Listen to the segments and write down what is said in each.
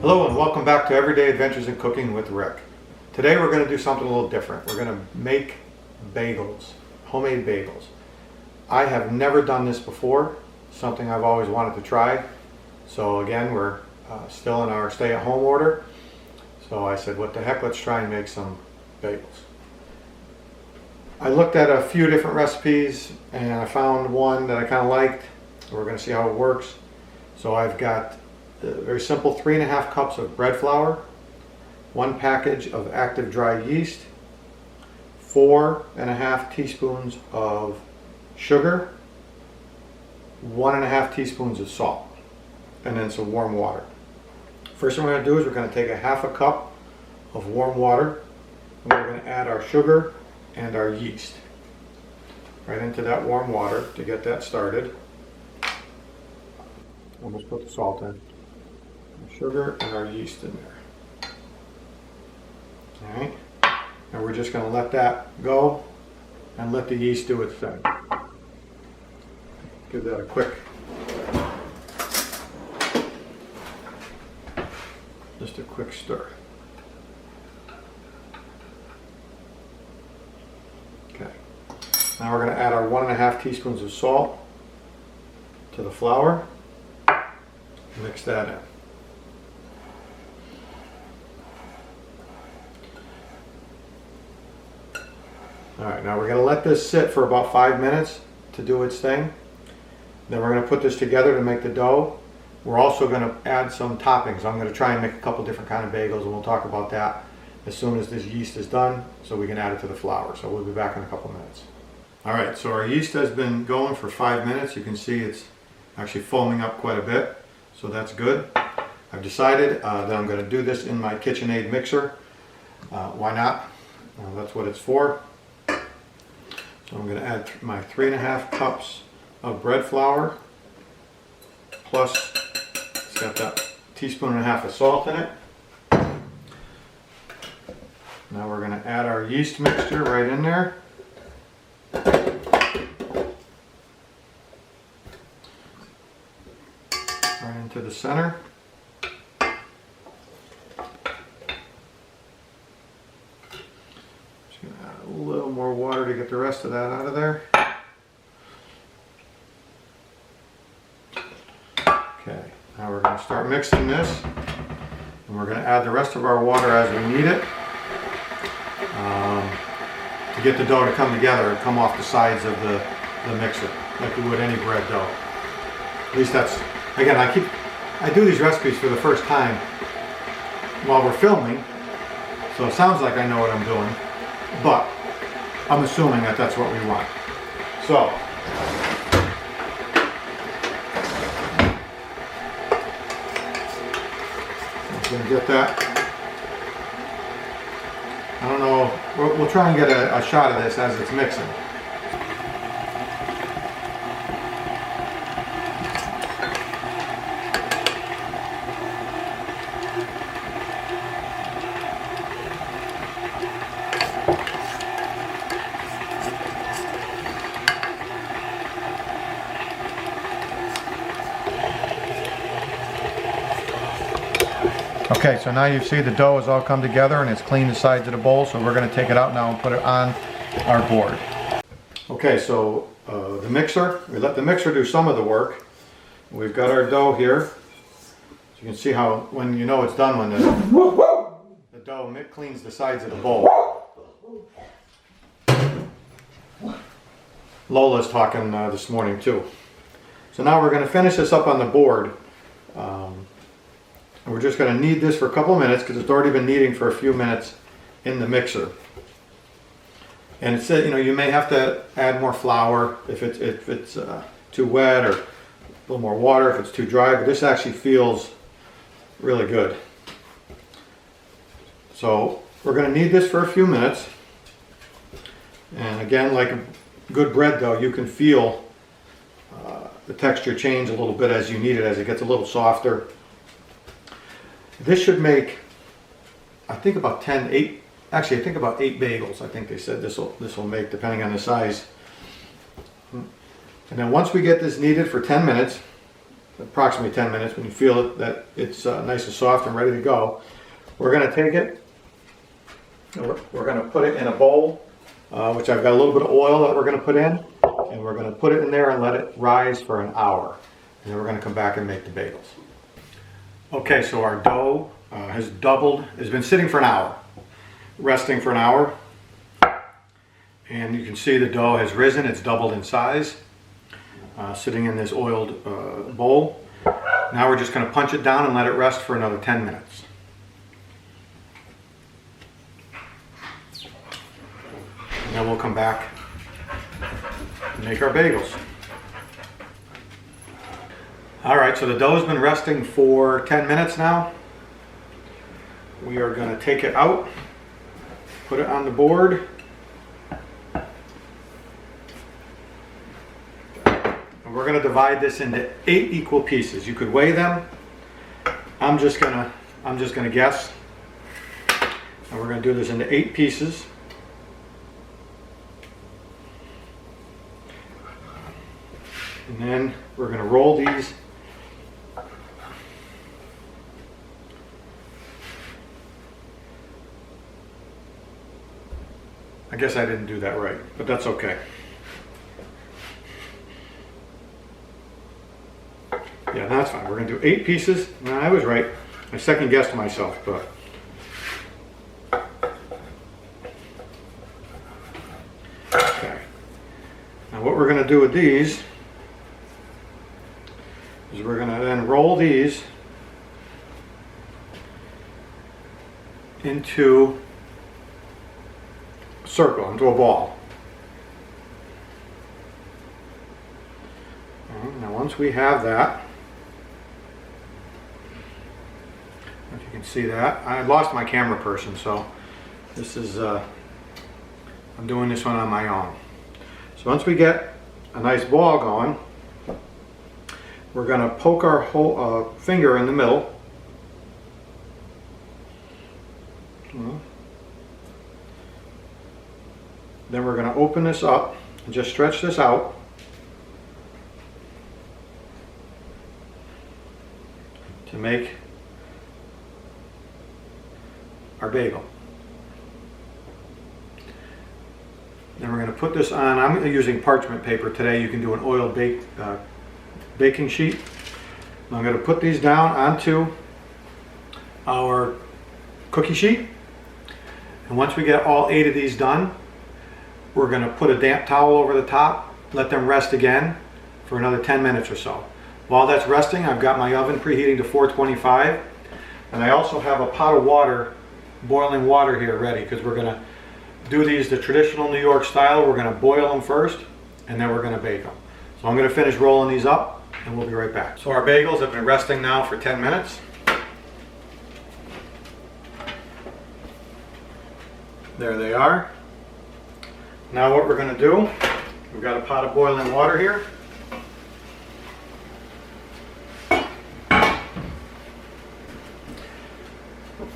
Hello and welcome back to Everyday Adventures in Cooking with Rick. Today we're going to do something a little different. We're going to make bagels, homemade bagels. I have never done this before, something I've always wanted to try. So again, we're still in our stay-at-home order. So I said, what the heck, let's try and make some bagels. I looked at a few different recipes and I found one that I kind of liked. We're going to see how it works. So I've got very simple 3.5 cups of bread flour, 1 package of active dry yeast, 4.5 teaspoons of sugar, 1.5 teaspoons of salt, and then some warm water. First thing we're going to do is we're going to take 1/2 cup of warm water and we're going to add our sugar and our yeast right into that warm water to get that started. We'll just put the salt in. Sugar and our yeast in there. Alright, and we're just going to let that go and let the yeast do its thing. Give that a quick, just a quick stir. Okay, now we're going to add our 1.5 teaspoons of salt to the flour. Mix that in. Alright, now we're going to let this sit for about 5 minutes to do its thing. Then we're going to put this together to make the dough. We're also going to add some toppings. I'm going to try and make a couple different kind of bagels, and we'll talk about that as soon as this yeast is done so we can add it to the flour. So we'll be back in a couple minutes. Alright, so our yeast has been going for 5 minutes. You can see it's actually foaming up quite a bit, so that's good. I've decided that I'm going to do this in my KitchenAid mixer. Why not? That's what it's for. So I'm going to add my 3.5 cups of bread flour, plus it's got that 1.5 teaspoons of salt in it. Now we're going to add our yeast mixture right in there. Right into the center. A little more water to get the rest of that out of there. Okay, now we're going to start mixing this, and we're going to add the rest of our water as we need it to get the dough to come together and come off the sides of the mixer like you would any bread dough. At least that's, again, I do these recipes for the first time while we're filming, so it sounds like I know what I'm doing, but I'm assuming that that's what we want. So, I'm going to get that. I don't know, we'll try and get a shot of this as it's mixing. Okay, so now you see the dough has all come together and it's cleaned the sides of the bowl, so we're going to take it out now and put it on our board. Okay, so the mixer, we let the mixer do some of the work. We've got our dough here. So you can see how, when you know it's done, when the dough cleans the sides of the bowl. Lola's talking this morning too. So now we're going to finish this up on the board. And we're just going to knead this for a couple of minutes because it's already been kneading for a few minutes in the mixer. And it said, you know, you may have to add more flour if it's too wet, or a little more water if it's too dry, but this actually feels really good. So we're going to knead this for a few minutes. And again, like a good bread dough, you can feel the texture change a little bit as you knead it, as it gets a little softer. This should make, I think about 8 bagels. I think they said this will make, depending on the size. And then once we get this kneaded for 10 minutes, approximately 10 minutes. When you feel it, that it's nice and soft and ready to go, we're going to take it, and we're going to put it in a bowl, which I've got a little bit of oil that we're going to put in, and we're going to put it in there and let it rise for an hour. And then we're going to come back and make the bagels. Okay, so our dough has been sitting for an hour, resting for an hour. And you can see the dough has risen, it's doubled in size, sitting in this oiled bowl. Now we're just going to punch it down and let it rest for another 10 minutes. And then we'll come back and make our bagels. Alright, so the dough has been resting for 10 minutes now. We are going to take it out, put it on the board. And we're going to divide this into 8 equal pieces. You could weigh them. I'm just gonna guess. And we're going to do this into 8 pieces. And then we're going to roll these I guess I didn't do that right, but that's okay. Yeah, that's fine. We're going to do 8 pieces. No, I was right. I second guessed myself, but okay. Now what we're going to do with these is we're going to then roll these into a circle, into a ball. Okay, now once we have that, if you can see that, I lost my camera person, so this is, I'm doing this one on my own. So once we get a nice ball going, we're going to poke our whole finger in the middle. Then we're going to open this up and just stretch this out. To make our bagel. Then we're going to put this on. I'm using parchment paper today. You can do an oil baking sheet. I'm going to put these down onto our cookie sheet. And once we get all 8 of these done, we're going to put a damp towel over the top, let them rest again for another 10 minutes or so. While that's resting, I've got my oven preheating to 425, and I also have a pot of water, boiling water here ready, because we're going to do these the traditional New York style. We're going to boil them first, and then we're going to bake them. So I'm going to finish rolling these up, and we'll be right back. So our bagels have been resting now for 10 minutes. There they are. Now what we're going to do, we've got a pot of boiling water here.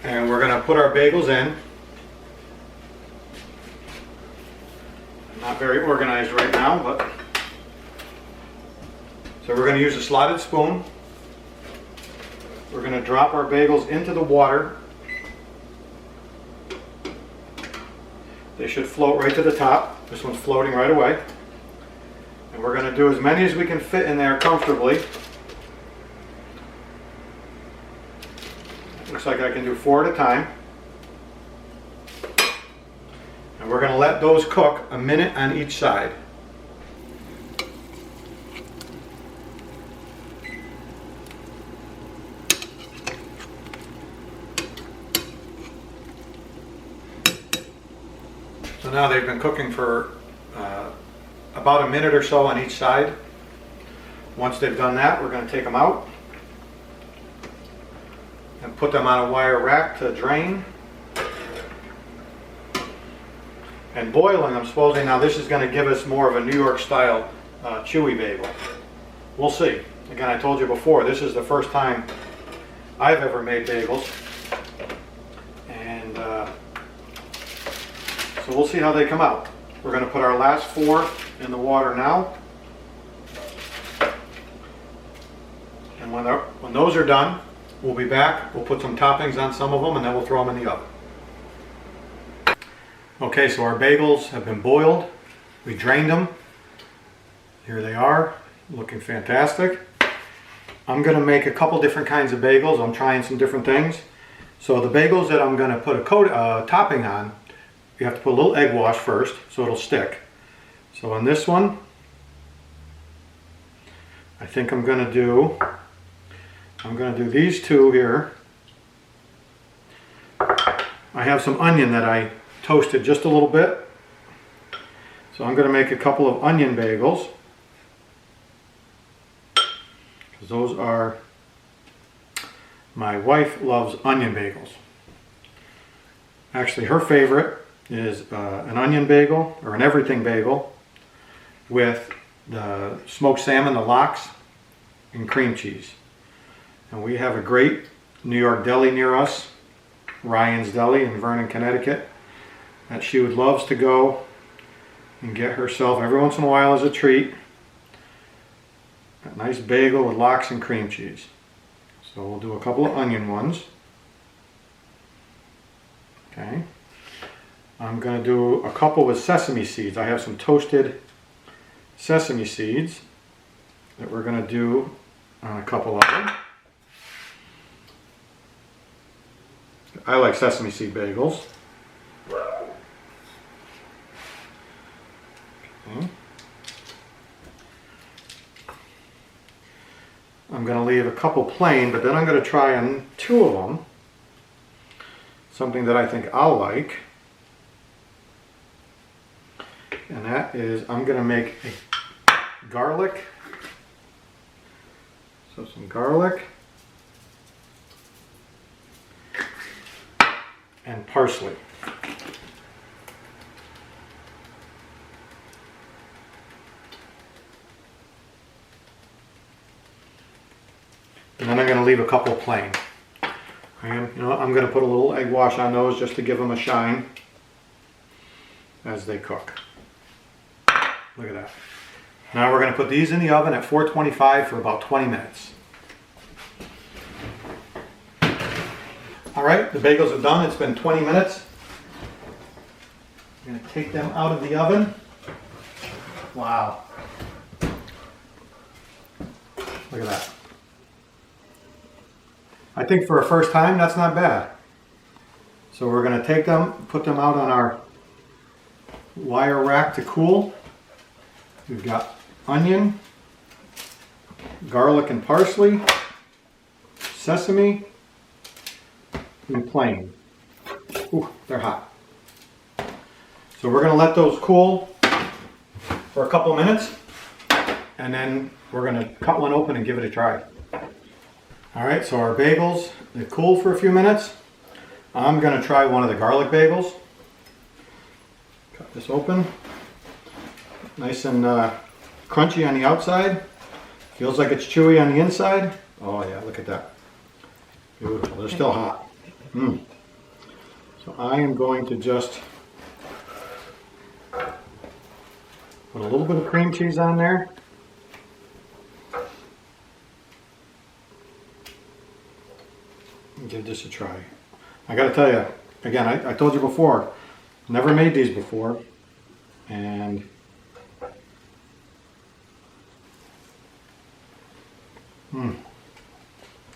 And we're going to put our bagels in. I'm not very organized right now, but so we're going to use a slotted spoon. We're going to drop our bagels into the water. They should float right to the top. This one's floating right away. And we're going to do as many as we can fit in there comfortably. Looks like I can do 4 at a time. And we're going to let those cook a minute on each side. So now they've been cooking for about a minute or so on each side. Once they've done that, we're going to take them out and put them on a wire rack to drain. And boiling them, supposedly now this is going to give us more of a New York style chewy bagel. We'll see. Again, I told you before, this is the first time I've ever made bagels. And so we'll see how they come out. We're going to put our last 4 in the water now. when those are done, we'll be back. We'll put some toppings on some of them and then we'll throw them in the oven. Okay, so our bagels have been boiled. We drained them. Here they are, looking fantastic. I'm going to make a couple different kinds of bagels. I'm trying some different things. So the bagels that I'm going to put a topping on, you have to put a little egg wash first so it'll stick. So on this one, I think I'm going to do these two here. I have some onion that I toasted just a little bit. So I'm going to make a couple of onion bagels. Because those are, my wife loves onion bagels. Actually, her favorite is an onion bagel or an everything bagel with the smoked salmon, the lox, and cream cheese. And we have a great New York deli near us, Ryan's Deli in Vernon, Connecticut, that she would loves to go and get herself every once in a while as a treat. A nice bagel with lox and cream cheese. So we'll do a couple of onion ones. Okay. I'm going to do a couple with sesame seeds. I have some toasted sesame seeds that we're going to do on a couple of them. I like sesame seed bagels. Okay. I'm going to leave a couple plain, but then I'm going to try on two of them. Something that I think I'll like. And that is, I'm going to make a garlic. So some garlic. And parsley. And then I'm going to leave a couple plain. And I'm going to put a little egg wash on those just to give them a shine as they cook. Look at that. Now we're going to put these in the oven at 425 for about 20 minutes. All right, the bagels are done. It's been 20 minutes. I'm going to take them out of the oven. Wow. Look at that. I think for a first time, that's not bad. So we're going to take them, put them out on our wire rack to cool. We've got onion, garlic and parsley, sesame, and plain. Ooh, they're hot. So we're going to let those cool for a couple minutes, and then we're going to cut one open and give it a try. All right, so our bagels, they cooled for a few minutes. I'm going to try one of the garlic bagels. Cut this open. Nice and crunchy on the outside. Feels like it's chewy on the inside. Oh yeah, look at that. Beautiful. They're still hot. So I am going to just put a little bit of cream cheese on there. And give this a try. I got to tell you, again, I told you before, never made these before, and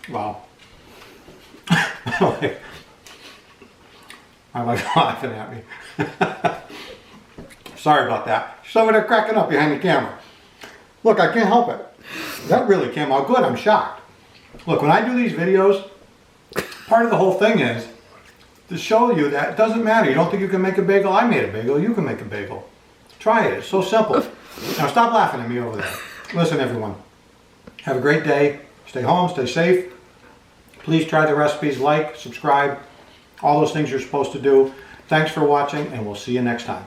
wow. I like laughing at me. Sorry about that. She's over there cracking up behind the camera. Look, I can't help it. That really came out good. I'm shocked. Look, when I do these videos, part of the whole thing is to show you that it doesn't matter. You don't think you can make a bagel? I made a bagel. You can make a bagel. Try it. It's so simple. Now stop laughing at me over there. Listen, everyone. Have a great day. Stay home. Stay safe. Please try the recipes. Like, subscribe. All those things you're supposed to do. Thanks for watching, and we'll see you next time.